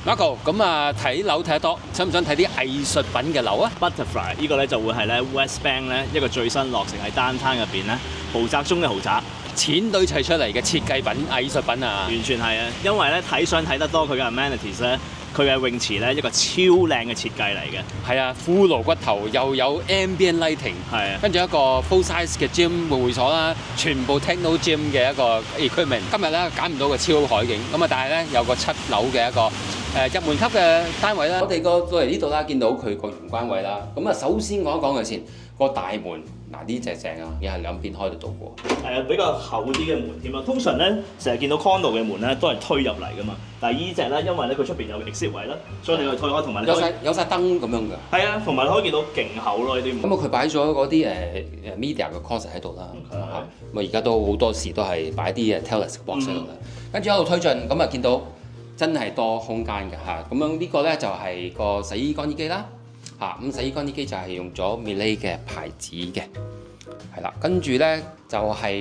Marco，咁啊睇樓睇得多，想唔想睇啲藝術品嘅樓啊？ Butterfly 呢個咧就會係咧 West Bank 咧一個最新落成喺downtown入邊咧豪宅中嘅豪宅，錢堆砌出嚟嘅設計品、藝術品啊！完全係啊！因為咧睇相睇得多佢嘅 amenities 咧，佢嘅泳池咧一個超靚嘅設計嚟嘅。係啊，骷髏骨頭又有 ambient lighting，係啊，跟住一個 full size 嘅 gym 會所啦，全部 techno gym 嘅一個 equipment。今日咧揀唔到個超海景，咁啊但係咧有個7樓嘅一個入門級嘅單位啦。我哋到嚟呢度啦，見到佢個玄關位啦。咁啊首先講一講佢先，個大門嗱呢隻正啊，又係兩邊開得到嘅。係啊，比較厚啲嘅門添啊。通常咧成日見到 condo 嘅門咧都係推入嚟噶嘛，但係依隻咧因為咧佢出邊有個 exit 位啦，所以你可以推開，同埋有晒燈咁樣㗎。係啊，同埋你可以見到勁厚咯呢啲門。咁啊佢擺咗嗰啲media 嘅 closet 喺度啦。咁啊而家都好多時都係擺啲telex box 喺度啦。跟住一路推進，咁啊見到真係多空間㗎嚇。咁樣呢個咧就係個洗衣乾衣機啦。嚇咁洗衣乾衣機就係用咗 Miele 嘅牌子嘅，係啦。跟住咧就係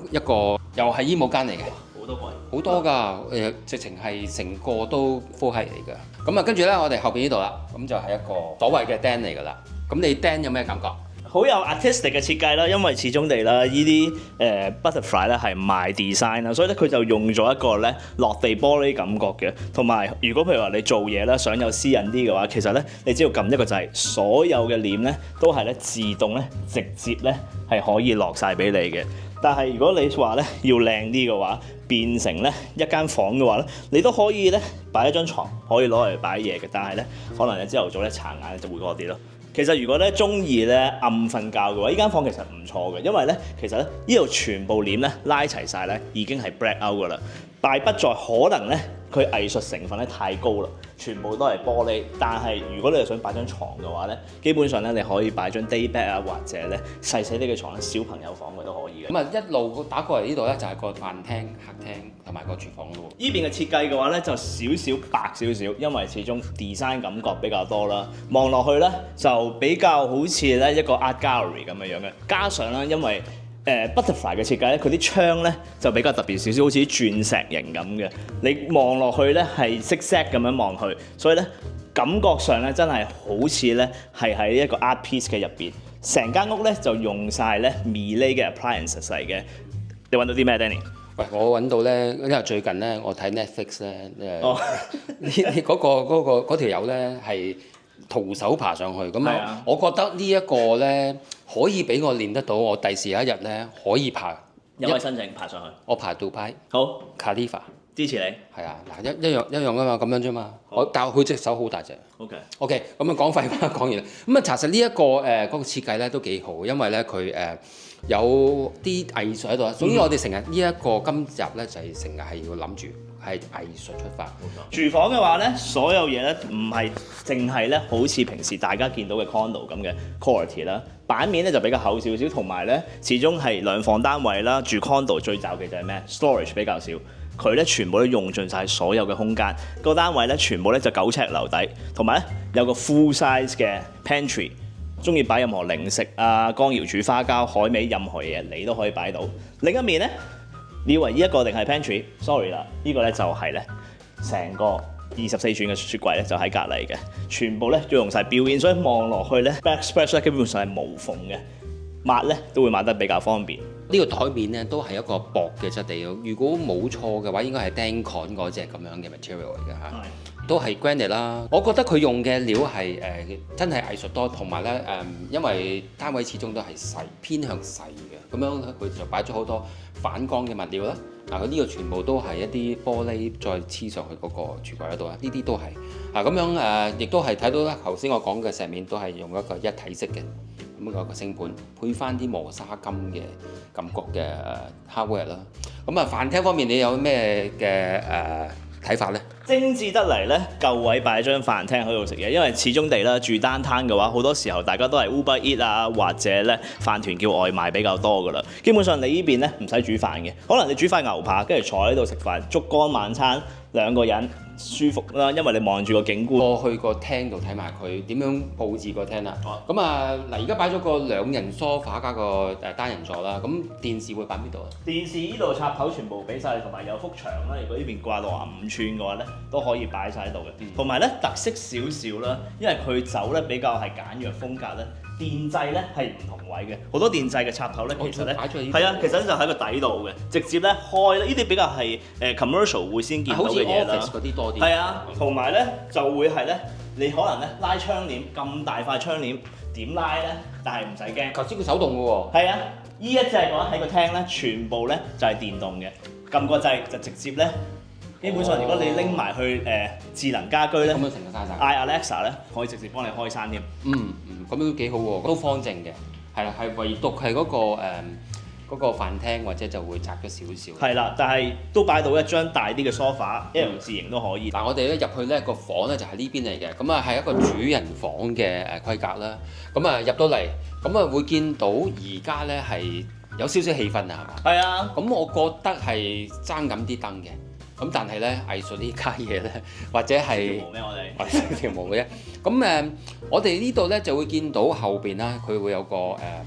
一個又係衣帽間嚟嘅，好多櫃，好多㗎，直情係成個都 full height 嚟㗎。咁啊跟住咧我哋後邊呢度啦，咁就係一個所謂嘅 den 嚟㗎啦。咁你 den 有咩感覺？好有 artistic 嘅設計啦，因為始終地啦，呢啲butterfly 咧係賣 design 啦，所以咧佢就用咗一個咧落地玻璃感覺嘅，同埋如果譬如話你做嘢啦，想有私隱啲嘅話，其實咧你只要撳一個掣，所有嘅簾咧都係咧自動咧直接咧係可以落晒俾你嘅。但係如果你話咧要靚啲嘅話，變成咧一間房嘅話咧，你都可以咧擺一張床，可以攞嚟擺嘢嘅。但係咧可能你朝頭早咧殘眼就會嗰啲咯。其實如果咧中意咧暗瞓覺嘅話，呢間房其實唔錯嘅，因為咧其實咧呢度全部簾咧拉齊晒咧已經係 black out 㗎啦。敗筆在可能咧佢藝術成分咧太高啦，全部都係玻璃。但係如果你係想擺張床嘅話咧，基本上咧你可以擺張 day bed 啊，或者咧細細啲嘅床咧，小朋友房嘅都可以嘅。咁啊一路打過嚟呢度咧就係個飯廳、客廳同埋個廚房咯。呢邊嘅設計嘅話咧就少少白少少，因為始終 design 感覺比較多啦。望落去咧就比較好似咧一個 art gallery 咁樣嘅，加上咧因為butterfly 嘅設計咧，佢啲窗咧就比較特別少少，好似啲鑽石形咁嘅。你望落去咧係 zigzag 咁樣望去，所以咧感覺上咧真係好似咧係喺一個 art piece 嘅入邊。成間屋咧就用晒咧 Miele 嘅 appliances 嚟嘅。你揾到啲咩 Danny？喂，我揾到咧，因為最近咧我睇 Netflix 咧嗰條友咧係徒手爬上去，咁啊，我覺得呢一個咧可以俾我練得到，我第時有一日咧可以爬。有冇申請爬上去？我爬杜拜。好 Khalifa。支持你。係啊，嗱一樣㗎嘛，咁樣啫嘛。我教佢隻手好大隻。OK，咁啊講廢話講完啦。咁啊查實呢一個嗰個設計咧都幾好，因為咧佢有啲藝術喺度。總之我哋成日呢一個今集咧就係成日係要諗住係藝術出發。冇錯。廚房嘅話咧，所有嘢咧唔係淨係咧好似平時大家見到嘅 condo 咁嘅 quality 啦，版面咧就比較厚少少，同埋咧始終係兩房單位啦，住 condo 最罩嘅就係咩 storage 比較少。佢咧全部都用盡晒所有嘅空間，個單位咧全部咧就9尺樓底，同埋咧有個 full size 嘅 pantry， 中意擺任何零食啊、乾瑤柱、花膠、海味任何嘢你都可以擺到。另一面咧，你以為呢一個定係 pantry？Sorry 啦，呢個咧就係咧成個24寸嘅雪櫃咧就喺隔離嘅，全部咧都用晒表現，所以望落去咧 backsplash 咧基本上係無縫嘅，抹咧都會抹得比較方便。呢個台面咧都係一個薄嘅質地，如果冇錯嘅話，應該係 Dancon 嗰隻咁樣嘅 material 嚟嘅嚇，都係 granite 啦。我覺得佢用嘅料係真係藝術多，同埋咧因為單位始終都係細，偏向細嘅，咁樣佢就擺咗好多反光嘅物料啦。嗱，佢呢個全部都係一啲玻璃再黐上去嗰個櫥櫃嗰度啊，呢啲都係咁樣亦都係睇到啦。頭先我講嘅石面都係用一個一體式嘅。咁有個星盤配翻啲磨砂金嘅感覺嘅hardware啦。咁啊飯廳方面你有咩嘅睇法咧？精緻得嚟咧，夠位擺張飯廳喺度食嘢，因為始終地啦住單攤嘅話，好多時候大家都係 Uber Eat 啊，或者咧飯團叫外賣比較多噶啦。基本上你呢邊咧唔使煮飯嘅，可能你煮塊牛扒，跟住坐喺度食飯，燭光晚餐，兩個人舒服啦，因為你望住個景觀。我去個廳度睇埋佢點樣佈置個廳啦。咁嗱，而家擺咗個2人梳化加個單人座啦。咁電視會擺邊度啊？電視呢度插頭全部俾晒你，同埋有幅牆啦。如果呢邊掛65寸嘅話咧，都可以擺晒喺度嘅。同埋咧特色少少啦，因為佢走咧比較係簡約風格咧，電掣咧係唔同位嘅，好多電掣嘅插頭咧其實咧係啊，其實就喺個底度嘅，直接咧開咧，呢啲比較係commercial 會先見到嘅嘢啦。好似 Office 嗰啲多啲。係啊，同埋咧就會係咧，你可能咧拉窗簾咁大塊窗簾點拉咧，但係唔使驚。頭先佢手動嘅喎。係啊，呢一隻嘅話喺個廳咧，全部咧就係電動嘅，撳個掣就直接咧。基本上，如果你拎埋去智能家居咧，咁樣成個嘥晒。嗌 Alexa 咧，可以直接幫你開閂添。咁樣都幾好喎，都方正嘅，係啦，係唯獨係嗰個飯廳或者就會窄咗少少。係啦，但係都擺到一張大啲嘅 sofa，L 字型都可以。嗱，我哋咧入去咧個房咧就係呢邊嚟嘅，咁啊係一個主人房嘅規格啦。咁啊入到嚟，咁啊會見到而家咧係有少少氣氛啊，係嘛？係啊。咁我覺得係爭緊啲燈嘅。咁但係咧藝術呢家嘢咧，或者係條毛咩？我哋我哋條毛嘅啫。咁我哋呢度咧就會見到後邊啦，佢會有個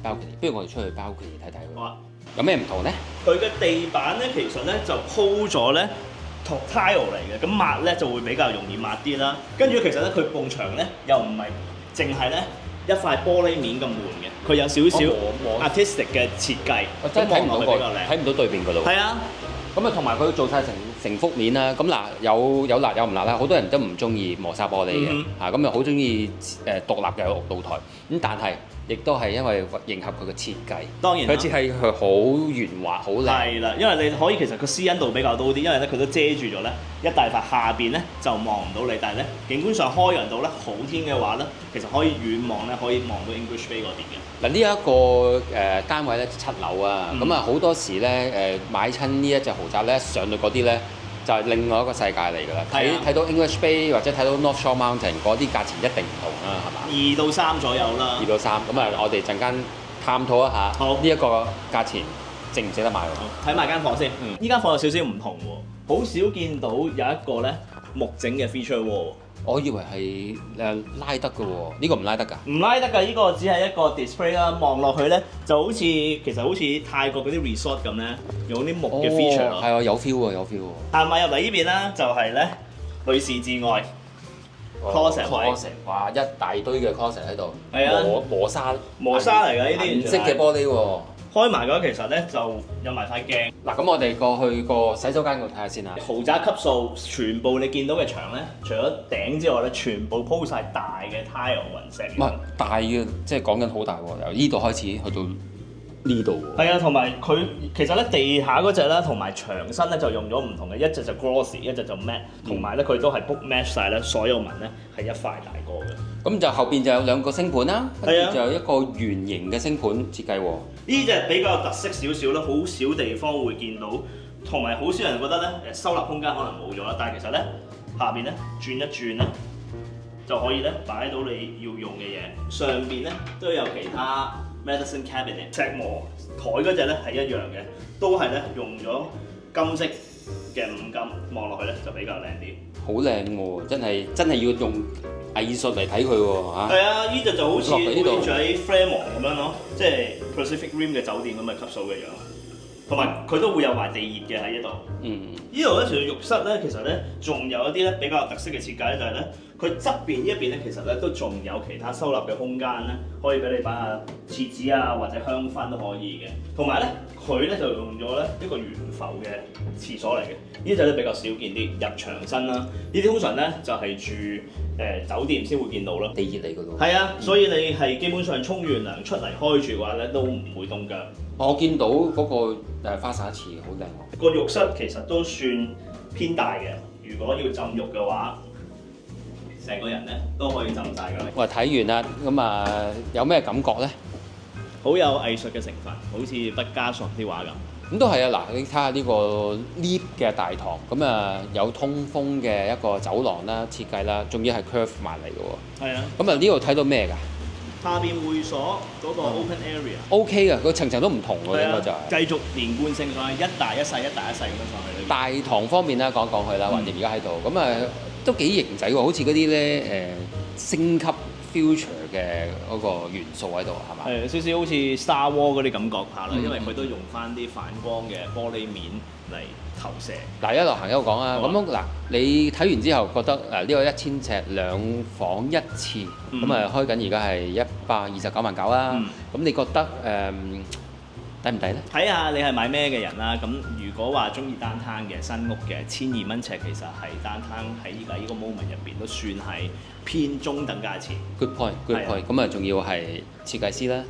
balcony。不如我哋出去 balcony 睇睇喎。好啊。有咩唔同咧？佢嘅地板咧，其實咧就鋪咗咧 tile 嚟嘅，咁抹咧就會比較容易抹啲啦。跟住其實咧，佢埲牆咧又唔係淨係咧一塊玻璃面咁悶嘅，佢有少少 artistic 嘅設計。我真係睇唔到睇唔到對面嗰度。係啊。咁啊，同埋佢做晒成幅面啦。咁嗱，有辣有唔辣啦。好多人都唔中意磨砂玻璃嘅，咁又好中意獨立嘅露台。咁但係亦都係因為迎合佢嘅設計。當然，佢設計佢好圓滑，好靚。係啦，因為你可以其實個私隱度比較高啲，因為咧佢都遮住咗咧一大塊，下邊咧就望唔到你。但係咧景觀上開揚到咧好天嘅話咧，其實可以遠望咧可以望到 English Bay 嗰邊嘅。嗱，呢一個單位咧7樓啊，咁啊好多時咧買親呢一隻豪宅咧上到嗰啲咧就係另外一個世界嚟㗎啦。睇到 English Bay 或者睇到 North Shore Mountain 嗰啲價錢一定唔同啦，係嘛？2到3左右啦。2到3，咁啊我哋陣間探討一下呢一個價錢值唔值得買喎？睇埋間房先。呢間房有少少唔同喎，好少見到有一個咧木整嘅 feature wall。我以為係拉得嘅喎，呢個唔拉得㗎？唔拉得㗎，呢個只係一個 display 啦。望落去咧就好似其實好似泰國嗰啲 resort 咁咧，用啲木嘅 feature 咯。係啊，有 feel 喎，有 feel 喎。行埋入嚟呢邊啦，就係咧女士至愛 closet 位。哇，一大堆嘅 closet 喺度。係啊。磨砂嚟㗎呢啲。銀色嘅玻璃喎。開埋嘅話，其實咧就有埋塊鏡。嗱，咁我哋過去個洗手間度睇下先啊。豪宅級數，全部你見到嘅牆咧，除咗頂之外咧，全部鋪晒大嘅 tile 雲石。唔係大嘅，即係講緊好大喎，由呢度開始去到呢度喎。係啊，同埋佢其實咧地下嗰隻咧，同埋牆身咧就用咗唔同嘅，一隻就 glossy， 一隻就 matte， 同埋咧佢都係 book match 晒咧，所有紋咧係一塊大個嘅。咁就後邊就有2個星盤啦，跟住就有一個圓形嘅星盤設計喎。呢隻比較特色少少啦，好少地方會見到，同埋好少人覺得咧收納空間可能冇咗啦，但係其實咧下邊咧轉一轉咧就可以咧擺到你要用嘅嘢，上邊咧都有其他 medicine cabinet， 石磨台嗰隻咧係一樣嘅，都係咧用咗金色嘅五金，望落去咧就比較靚啲。好靚喎，真係要用藝術嚟睇佢喎嚇。係啊，呢隻就好似好似喺 Fairmont 咁樣咯，即係 Pacific Rim 嘅酒店咁嘅級數嘅樣，同埋佢都會有埋地熱嘅喺呢度。呢度咧除咗浴室咧，其實咧仲有一啲咧比較特色嘅設計咧，就係咧佢側邊呢一邊咧，其實咧都仲有其他收納嘅空間咧，可以俾你擺下廁紙啊或者香薰都可以嘅。同埋咧佢咧就用咗咧一個懸浮嘅廁所嚟嘅，呢隻咧比較少見啲，入牆身啦。呢啲通常咧就係住酒店先會見到咯。地熱嚟㗎咯。係啊，所以你係基本上沖完涼出嚟開住嘅話咧，都唔會凍腳。我見到嗰個花灑池好靚喎。個浴室其實都算偏大嘅，如果要浸浴嘅話，成個人咧都可以浸晒㗎。我睇完啦，咁啊有咩感覺咧？好有藝術嘅成分，好似畢加索啲畫咁。咁都係啊！嗱，你睇下呢個 lift 嘅大堂，咁啊有通風嘅一個走廊啦、設計啦，仲要係 curve 埋嚟嘅喎。係啊。咁啊呢度睇到咩㗎？下邊會所嗰個 open area。OK 嘅，個層層都唔同喎，應該就係。繼續連貫性上去，一大一細，一大一細咁樣上去。大堂方面啦，講佢啦，橫掂而家喺度，咁啊都幾型仔喎，好似嗰啲咧升級 future 嘅嗰個元素喺度係嘛？係少少好似 Star Wars 嗰啲感覺下啦，因為佢都用翻啲反光嘅玻璃面嚟投射。嗱，一路行一路講啊。咁樣嗱，你睇完之後覺得呢個1000尺兩房一廁，咁開緊而家係129.9萬啦。咁你覺得抵唔抵咧？睇下你係買咩嘅人啦。咁如果話中意單攤嘅新屋嘅1200蚊尺，其實係單攤喺依家呢個 moment 入邊都算係偏中等價錢。 Good point，good point。咁仲要係設計師啦，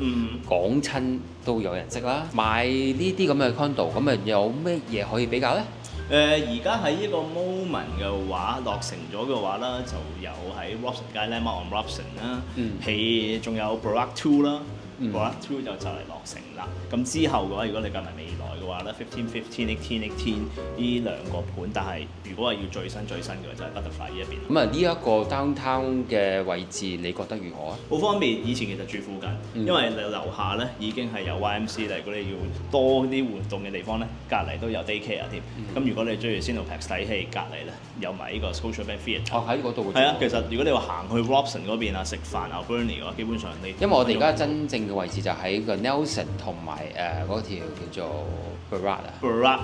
講親都有人識啦。買呢啲咁嘅 condo，咁有咩嘢可以比較咧？而家喺呢個 moment 嘅話落成咗嘅話啦，就有喺 Robson 街 Landmark on Robson 啦，仲有 Barak 2啦。Barak 2就嚟落成啦。咁之後嘅話，如果你計埋未來嘅話咧，15、15、18、18呢兩個盤，但係如果係要最新嘅話，就係 Butterfly 呢一邊。咁呢一個 downtown 嘅位置，你覺得如何啊？好方便，以前其實住附近，因為你樓下咧已經係有 YMC 啦。如果你要多啲活動嘅地方咧，隔離都有 daycare 添。咁如果你中意 Cineplex 睇戲，隔離咧有埋呢個 Scotiabank Theatre。喺嗰度。係啊，其實如果你話行去 Robson 嗰邊啊，食飯啊 Burnie 嘅話，基本上你因為我哋而家真正嘅位置就喺個 Nelson 同埋嗰條叫做 Barak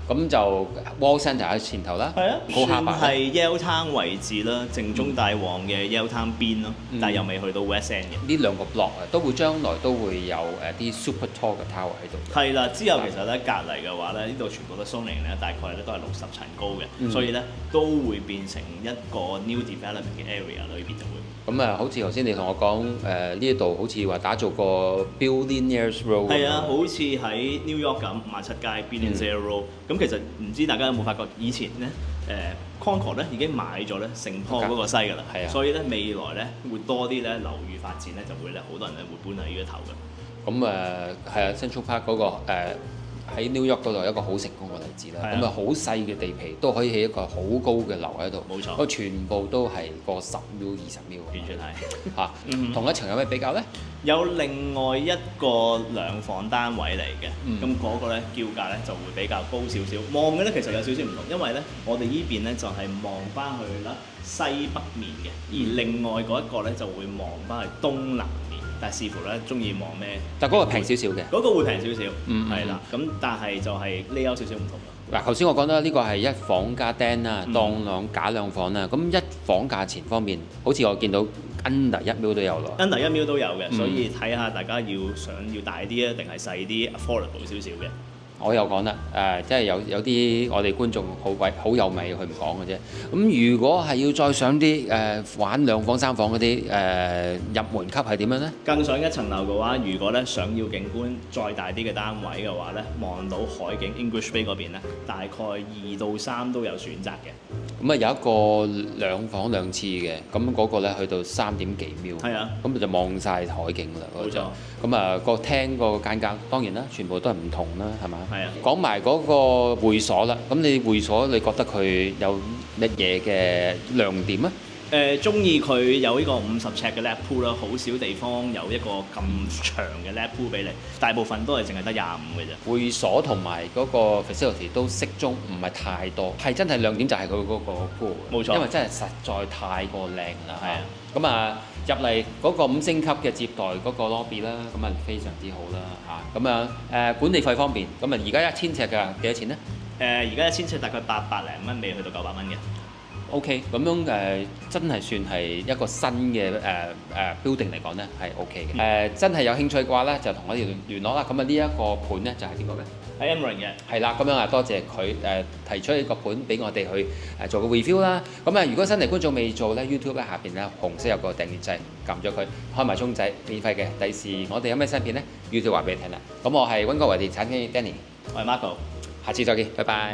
咁就 Wall Centre 喺前頭啦。係啊，高下巴算係 Yaletown 位置啦，正中大旺嘅 Yaletown 邊咯，但係又未去到 West End 嘅。呢兩個 block 都會將來都會有啲 super tall 嘅 tower 喺度。係啦，之後其實咧隔離嘅話咧，呢度全部都松齡咧，大概咧都係60層高嘅，所以咧都會變成一個 new development 嘅 area 裏邊就會。咁好似頭先你同我講呢一度好似話打造個 Billionaires Row。係啊，好似喺 New York 咁57街 Billionaires Row。咁其實唔知大家有冇發覺以前咧Concord 咧已經買咗咧成坡嗰個西㗎啦，所以咧未來咧會多啲咧樓宇發展咧就會咧好多人咧會搬喺呢個頭嘅。咁係啊 Central Park 嗰個喺 New York 嗰度一個好成功嘅例子啦。咁好細嘅地皮都可以起一個好高嘅樓喺度。冇錯。個全部都係個10 mil 20 mil。完全係嚇。同一層有咩比較咧？有另外一個兩房單位嚟嘅，咁嗰個咧叫價咧就會比較高少少。望嘅咧其實有少少唔同，因為咧我哋依邊咧就係望翻去啦西北面嘅，而另外嗰一個咧就會望翻去東南面。但係視乎咧中意望咩？但係嗰個平少少嘅。嗰個會平少少，係啦。咁但係就係呢有少少唔同啦。嗱，頭先我講啦，呢個係一房加釘啦，當假兩房啦。咁一房價錢方面，好似我見到 under 1 mil 都有咯。under 1 mil 都有嘅，所以睇下大家想要大啲啊，定係細啲 affordable 少少嘅。我又講啦，即係有啲我哋觀眾好有味，佢唔講嘅啫。咁如果係要再上啲玩2房3房嗰啲入門級係點樣咧？更上一層樓嘅話，如果咧想要景觀再大啲嘅單位嘅話咧，望到海景 English Bay 嗰邊咧，大概2到3都有選擇嘅。咁有一個2房2廁嘅，咁嗰個咧去到3點幾秒。係啊。咁就望晒海景啦。冇錯。咁個廳個間隔當然啦，全部都係唔同啦，係嘛？係啊，講埋嗰個會所啦，咁你會所你覺得佢有乜嘢嘅亮點啊？中意佢有呢個50尺嘅 lap pool 啦，好少地方有一個咁長嘅 lap pool 俾你，大部分都係淨係得25嘅啫。會所同埋嗰個 facility 都適中，唔係太多，係真係亮點就係佢嗰個 pool。冇錯，因為真係實在太過靚啦。係啊，咁入嚟嗰個5星級嘅接待嗰個 lobby 啦，咁非常之好啦嚇。咁管理費方面，咁而家1000尺㗎幾多錢呢？而家1000尺大概800零蚊，未去到900蚊嘅。OK， 咁樣真係算係一個新嘅building 嚟講咧，係 OK 嘅。真係有興趣嘅話咧，就同我哋聯絡啦。咁呢一個盤咧就係邊個咧？係 Emran 嘅。係啦，咁樣多謝佢提出一個盤俾我哋去做個 review 啦。咁如果新嚟觀眾未做咧 ，YouTube 咧下邊咧紅色有個訂閱掣，撳咗佢，開埋鐘仔，免費嘅。第時我哋有咩新片咧，YouTube 話俾你聽啦。咁我係溫哥華地產經紀 Danny，我係 Marco，下次再見，拜拜。